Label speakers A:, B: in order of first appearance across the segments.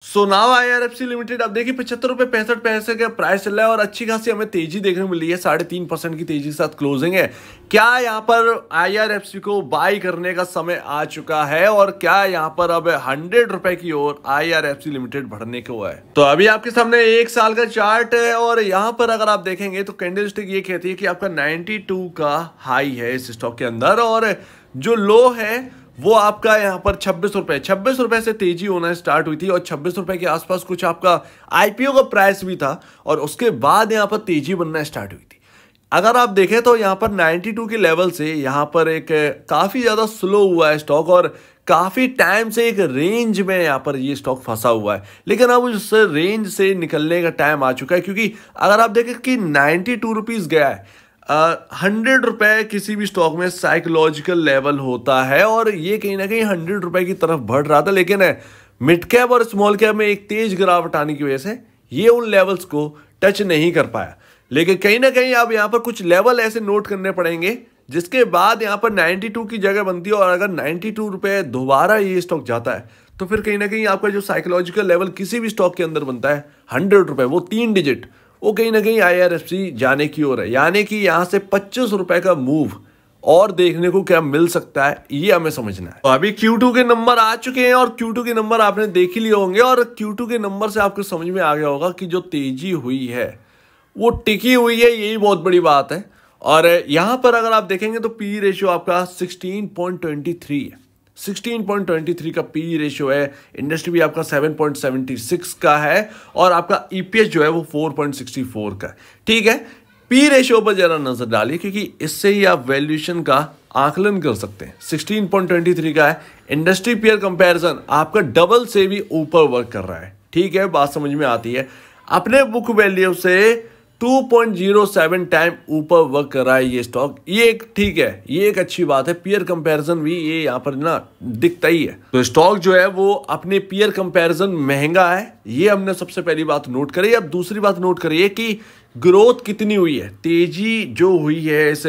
A: So now IRFC limited अब देखिए 75.65 रुपए का प्राइस चल रहा है और अच्छी खासी हमें तेजी देखने को मिल रही है। 3.5% की तेजी के साथ क्लोजिंग है। क्या यहाँ पर IRFC को बाई करने का समय आ चुका है और क्या यहाँ पर अब 100 रुपए की ओर IRFC लिमिटेड बढ़ने को है? तो अभी आपके सामने 1 साल का चार्ट है और यहाँ पर अगर आप देखेंगे तो कैंडलस्टिक ये कहती है कि आपका 92 का हाई है इस स्टॉक के अंदर और जो लो है वो आपका यहाँ पर 26 रुपए से तेजी होना स्टार्ट हुई थी और 26 रुपए के आसपास कुछ आपका IPO का प्राइस भी था और उसके बाद यहाँ पर तेजी बनना स्टार्ट हुई थी। अगर आप देखें तो यहाँ पर 92 के लेवल से यहाँ पर एक काफ़ी ज़्यादा स्लो हुआ है स्टॉक और काफ़ी टाइम से एक रेंज में यहाँ पर ये स्टॉक फंसा हुआ है, लेकिन अब उस रेंज से निकलने का टाइम आ चुका है क्योंकि अगर आप देखें कि 92 रुपीज़ गया है। 100 रुपए किसी भी स्टॉक में साइकोलॉजिकल लेवल होता है और ये कहीं ना कहीं 100 रुपए की तरफ बढ़ रहा था, लेकिन मिड कैप और स्मॉल कैप में एक तेज गिरावट आने की वजह से ये उन लेवल्स को टच नहीं कर पाया। लेकिन कहीं ना कहीं अब यहाँ पर कुछ लेवल ऐसे नोट करने पड़ेंगे जिसके बाद यहाँ पर 92 की जगह बनती है और अगर 92 रुपए दोबारा ये स्टॉक जाता है तो फिर कहीं ना कहीं आपका जो साइकोलॉजिकल लेवल किसी भी स्टॉक के अंदर बनता है 100 रुपए, वो 3 डिजिट, वो कहीं ना कहीं IRFC जाने की ओर है। यानी कि यहाँ से 25 रुपए का मूव और देखने को क्या मिल सकता है ये हमें समझना है। तो अभी Q2 के नंबर आ चुके हैं और Q2 के नंबर आपने देख ही लिए होंगे और Q2 के नंबर से आपको समझ में आ गया होगा कि जो तेजी हुई है वो टिकी हुई है, यही बहुत बड़ी बात है। और यहाँ पर अगर आप देखेंगे तो पी रेशियो आपका 16.23 है, 16.23 का पी रेशियो है। इंडस्ट्री भी आपका 7.76 का है और आपका EPS जो है वो 4.64 का है। ठीक है, पी रेशियो पर जरा नजर डालिए क्योंकि इससे ही आप वैल्यूएशन का आकलन कर सकते हैं। 16.23 का है, इंडस्ट्री पीयर कंपैरिजन आपका डबल से भी ऊपर वर्क कर रहा है। ठीक है, बात समझ में आती है। अपने बुक वैल्यू से 2.07 टाइम ऊपर वर्क कर रहा है ये स्टॉक, ये एक ठीक है, ये एक अच्छी बात है। पीयर कंपैरिजन भी ये यहाँ पर ना दिखता ही है। तो स्टॉक जो है वो अपने पीयर कंपैरिजन महंगा है, ये हमने सबसे पहली बात नोट करी। अब दूसरी बात नोट करिए कि ग्रोथ कितनी हुई है, तेजी जो हुई है इस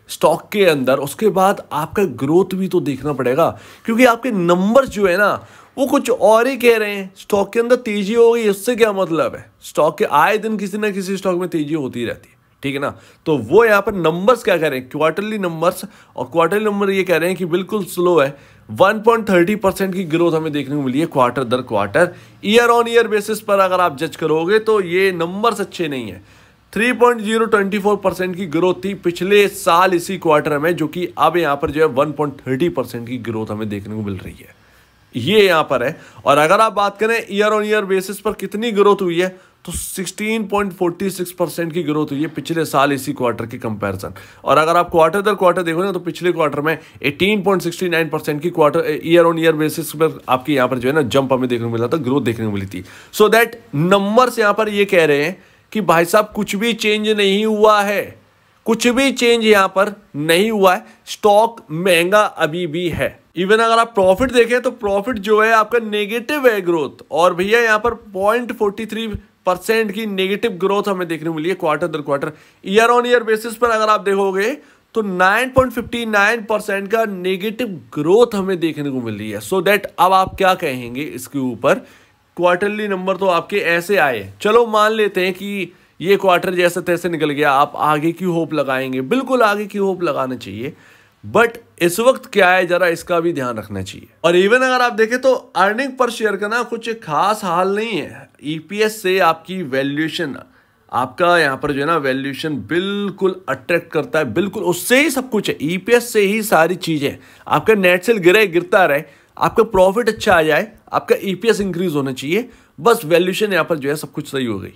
A: स्टॉक के अंदर, उसके बाद आपका ग्रोथ भी तो देखना पड़ेगा क्योंकि आपके नंबर्स जो है ना वो कुछ और ही कह रहे हैं। स्टॉक के अंदर तेजी हो गई, इससे क्या मतलब है? स्टॉक के आए दिन किसी ना किसी स्टॉक में तेजी होती रहती है, ठीक है ना। तो वो यहाँ पर नंबर्स क्या कह रहे हैं, क्वार्टरली नंबर्स, और क्वार्टरली नंबर ये कह रहे हैं कि बिल्कुल स्लो है। 1.30% की ग्रोथ हमें देखने को मिली है क्वार्टर दर quarter. Year on year basis पर अगर आप जज करोगे तो ये नंबर्स अच्छे नहीं है। 3.024% की ग्रोथ थी पिछले साल इसी क्वार्टर में, जो कि अब यहाँ पर जो है 1.30% की ग्रोथ हमें देखने को मिल रही है, ये यहाँ पर है। और अगर आप बात करें ईयर ऑन ईयर बेसिस पर कितनी ग्रोथ हुई है तो 16.46% की ग्रोथ हुई है पिछले साल इसी क्वार्टर के कंपैरिजन। और अगर आप क्वार्टर दर क्वार्टर देखो ना तो पिछले क्वार्टर में 18.69% की quarter year on year basis पर आपकी यहाँ पर जो है ना जंप हमें देखने को मिला था, ग्रोथ देखने को मिली थी। सो दैट नंबर्स यहाँ पर ये कह रहे हैं कि भाई साहब कुछ भी चेंज नहीं हुआ है, कुछ भी चेंज यहाँ पर नहीं हुआ है, स्टॉक महंगा अभी भी है। इवन अगर आप प्रॉफिट देखें तो प्रॉफिट जो है आपका नेगेटिव है ग्रोथ, और भैया यहाँ पर 0.43% की नेगेटिव ग्रोथ हमें देखने को मिली है क्वार्टर दर quarter. Year on year basis पर अगर आप देखोगे तो 9.59% का नेगेटिव ग्रोथ हमें देखने को मिल रही है। सो दैट अब आप क्या कहेंगे इसके ऊपर? क्वार्टरली नंबर तो आपके ऐसे आए, चलो मान लेते हैं कि ये क्वार्टर जैसे तैसे निकल गया, आप आगे की होप लगाएंगे, बिल्कुल आगे की होप लगाना चाहिए, बट इस वक्त क्या है जरा इसका भी ध्यान रखना चाहिए। और इवन अगर आप देखें तो अर्निंग पर शेयर का ना कुछ खास हाल नहीं है। EPS से आपकी वैल्यूएशन, आपका यहाँ पर जो है ना वैल्यूएशन बिल्कुल अट्रैक्ट करता है, बिल्कुल उससे ही सब कुछ है। EPS से ही सारी चीजें, आपका नेट सेल गिरता रहे, आपका प्रॉफिट अच्छा आ जाए, आपका EPS इंक्रीज होना चाहिए, बस वैल्यूएशन यहाँ पर जो है सब कुछ सही हो गई।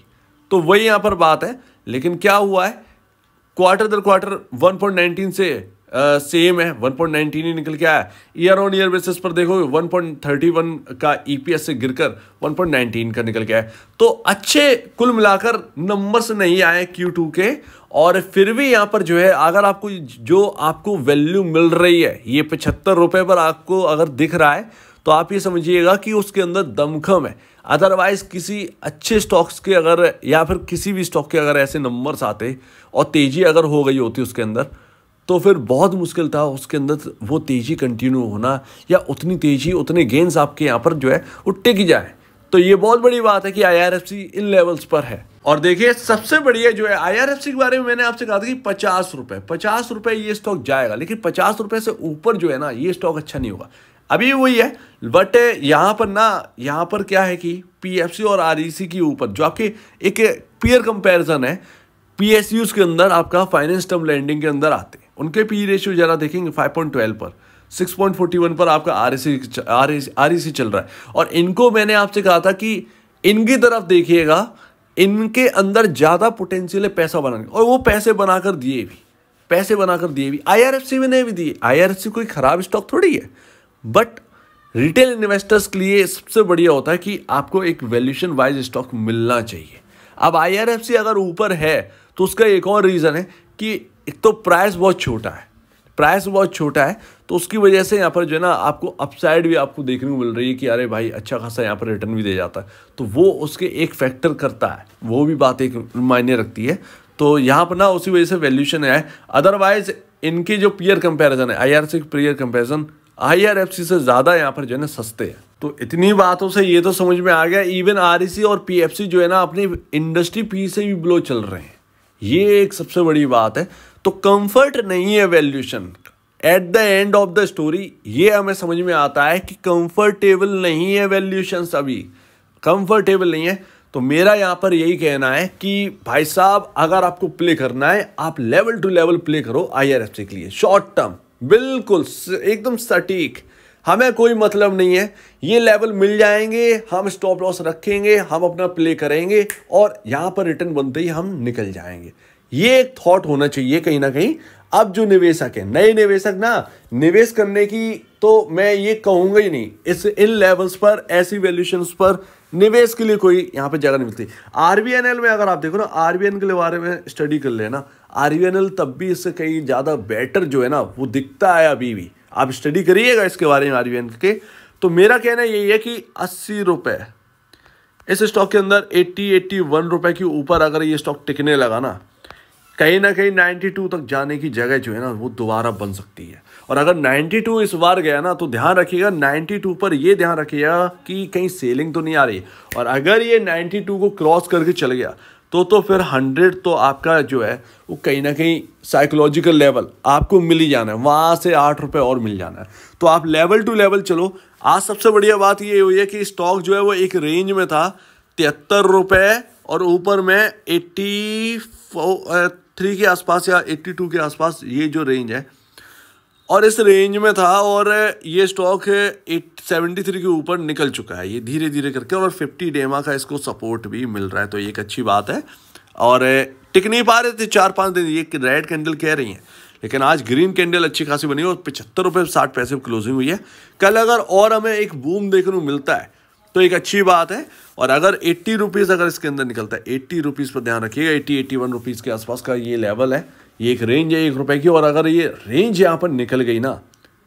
A: तो वही यहाँ पर बात है। लेकिन क्या हुआ है, क्वार्टर दर क्वार्टर 1.19 से सेम है, 1.19 ही निकल के आया। ईयर ऑन ईयर बेसिस पर देखो 1.31 का EPS से गिरकर 1.19 का निकल के आया। तो अच्छे कुल मिलाकर नंबर्स नहीं आए Q2 के, और फिर भी यहाँ पर जो है अगर आपको जो आपको वैल्यू मिल रही है ये 75 रुपए पर आपको अगर दिख रहा है तो आप ये समझिएगा कि उसके अंदर दमखम है। अदरवाइज किसी अच्छे स्टॉक्स के अगर, या फिर किसी भी स्टॉक के अगर ऐसे नंबर्स आते और तेजी अगर हो गई होती उसके अंदर, तो फिर बहुत मुश्किल था उसके अंदर वो तेजी कंटिन्यू होना, या उतनी तेजी उतने गेंस आपके यहाँ पर जो है वो टिक जाए। तो ये बहुत बड़ी बात है कि IRFC इन लेवल्स पर है। और देखिए सबसे बढ़िया जो है IRFC के बारे में मैंने आपसे कहा था कि 50 रुपए ये स्टॉक जाएगा, लेकिन 50 रुपए से ऊपर जो है ना ये स्टॉक अच्छा नहीं होगा। अभी वही है, बट यहाँ पर क्या है कि PFC और REC के ऊपर जो आपके एक पीयर कंपैरिजन है, PSUs के अंदर आपका फाइनेंस टर्म लैंडिंग के अंदर आते हैं, उनके पी रेशियो जरा देखेंगे 5.12 पर, 6.41 पर आपका REC चल रहा है। और इनको मैंने आपसे कहा था कि इनकी तरफ देखिएगा, इनके अंदर ज्यादा पोटेंशियल है पैसा बनाने, और वो पैसे बनाकर दिए भी IRFC में नहीं भी दिए। IRFC कोई खराब स्टॉक थोड़ी है, बट रिटेल इन्वेस्टर्स के लिए सबसे बढ़िया होता है कि आपको एक वैल्यूएशन वाइज स्टॉक मिलना चाहिए। अब IRFC अगर ऊपर है तो उसका एक और रीजन है कि एक तो प्राइस बहुत छोटा है, तो उसकी वजह से यहाँ पर जो है ना आपको अपसाइड भी आपको देखने को मिल रही है कि अरे भाई अच्छा खासा यहाँ पर रिटर्न भी दे जाता है, तो वो उसके एक फैक्टर करता है, वो भी बात एक मायने रखती है। तो यहाँ पर ना उसी वजह से वैल्यूएशन है। अदरवाइज इनके जो पीयर कंपैरिजन है, IRFC पीयर कंपैरिजन IRFC से ज़्यादा यहाँ पर जो है ना सस्ते हैं। तो इतनी बातों से ये तो समझ में आ गया, इवन REC और PFC जो है ना अपनी इंडस्ट्री पी से भी बिलो चल रहे हैं, ये एक सबसे बड़ी बात है। तो कंफर्ट नहीं है valuation at the end of the story, ये हमें समझ में आता है कि कंफर्टेबल नहीं है वैल्यूएशन, अभी कंफर्टेबल नहीं है। तो मेरा यहाँ पर यही कहना है कि भाई साहब अगर आपको प्ले करना है, आप लेवल टू लेवल प्ले करो IRFC के लिए, शॉर्ट टर्म बिल्कुल एकदम सटीक, हमें कोई मतलब नहीं है, ये लेवल मिल जाएंगे, हम स्टॉप लॉस रखेंगे, हम अपना प्ले करेंगे और यहाँ पर रिटर्न बनते ही हम निकल जाएंगे। ये एक थॉट होना चाहिए कहीं ना कहीं। अब जो निवेशक है, नए निवेशक ना, निवेश करने की तो मैं ये कहूंगा ही नहीं, इन लेवल्स पर, ऐसी वैल्यूएशंस पर निवेश के लिए कोई यहाँ पे जगह नहीं मिलती। RVNL में अगर आप देखो ना, RVNL के बारे में स्टडी कर लेना, RVNL तब भी इससे कहीं ज़्यादा बेटर जो है ना वो दिखता है अभी भी, आप स्टडी करिएगा इसके बारे में RVNL के। तो मेरा कहना यही है कि 80 रुपये इस स्टॉक के अंदर, 81 रुपये के ऊपर अगर ये स्टॉक टिकने लगा ना कहीं 92 तक जाने की जगह जो है ना वो दोबारा बन सकती है। और अगर 92 इस बार गया ना तो ध्यान रखिएगा, 92 पर ये ध्यान रखिएगा कि कहीं सेलिंग तो नहीं आ रही, और अगर ये 92 को क्रॉस करके चल गया तो फिर 100 तो आपका जो है वो कहीं ना कहीं साइकोलॉजिकल लेवल आपको मिल ही जाना है, वहाँ से 8 रुपये और मिल जाना है। तो आप लेवल टू लेवल चलो। आज सबसे बढ़िया बात ये हुई है कि स्टॉक जो है वो एक रेंज में था 73 रुपये और ऊपर में 83 के आसपास या 82 के आसपास, ये जो रेंज है, और इस रेंज में था, और ये स्टॉक 73 के ऊपर निकल चुका है ये धीरे धीरे करके, और 50 डेमा का इसको सपोर्ट भी मिल रहा है, तो ये एक अच्छी बात है। और टिक नहीं पा रहे थे 4-5 दिन, ये रेड कैंडल कह रही हैं, लेकिन आज ग्रीन कैंडल अच्छी खासी बनी और 75 रुपये 60 पैसे क्लोजिंग हुई है। कल अगर और हमें एक बूम देखने को मिलता है तो एक अच्छी बात है। और अगर 80 रुपीज़ अगर इसके अंदर निकलता है, 80 रुपीज़ पर ध्यान रखिएगा, 81 रुपीज़ के आसपास का ये लेवल है, ये एक रेंज है 1 रुपये की, और अगर ये रेंज यहाँ पर निकल गई ना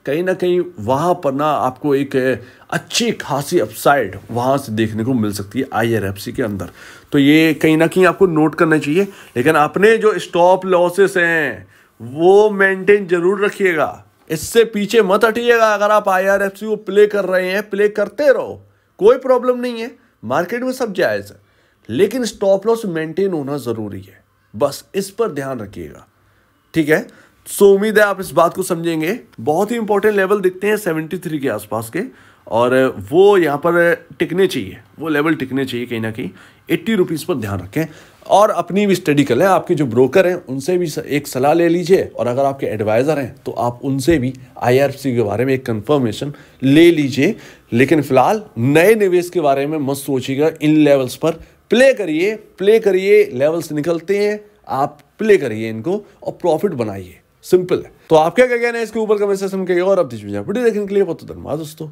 A: कहीं वहाँ पर ना आपको एक अच्छी खासी अपसाइड वहाँ से देखने को मिल सकती है IRFC के अंदर। तो ये कहीं ना कहीं आपको नोट करना चाहिए, लेकिन अपने जो स्टॉप लॉसेस हैं वो मेंटेन जरूर रखिएगा, इससे पीछे मत हटिएगा। अगर आप IRFC को प्ले कर रहे हैं, प्ले करते रहो, कोई प्रॉब्लम नहीं है, मार्केट में सब जायज़ है, लेकिन स्टॉप लॉस मेंटेन होना ज़रूरी है, बस इस पर ध्यान रखिएगा, ठीक है। सो उम्मीद है आप इस बात को समझेंगे। बहुत ही इंपॉर्टेंट लेवल दिखते हैं 73 के आसपास के, और वो यहाँ पर टिकने चाहिए, वो लेवल टिकने चाहिए कहीं ना कहीं। 80 रुपीज़ पर ध्यान रखें और अपनी भी स्टडी कर लें। आपके जो ब्रोकर हैं उनसे भी एक सलाह ले लीजिए, और अगर आपके एडवाइज़र हैं तो आप उनसे भी IRFC के बारे में एक कंफर्मेशन ले लीजिए। लेकिन फिलहाल नए निवेश के बारे में मत सोचिएगा, इन लेवल्स पर प्ले करिए, लेवल्स निकलते हैं, आप प्ले करिए इनको और प्रॉफिट बनाइए, सिंपल है। तो आप क्या कहना है इसके ऊपर कमेंट सेक्शन में कहिए, और अब वीडियो देखने के लिए बहुत धन्यवाद दोस्तों।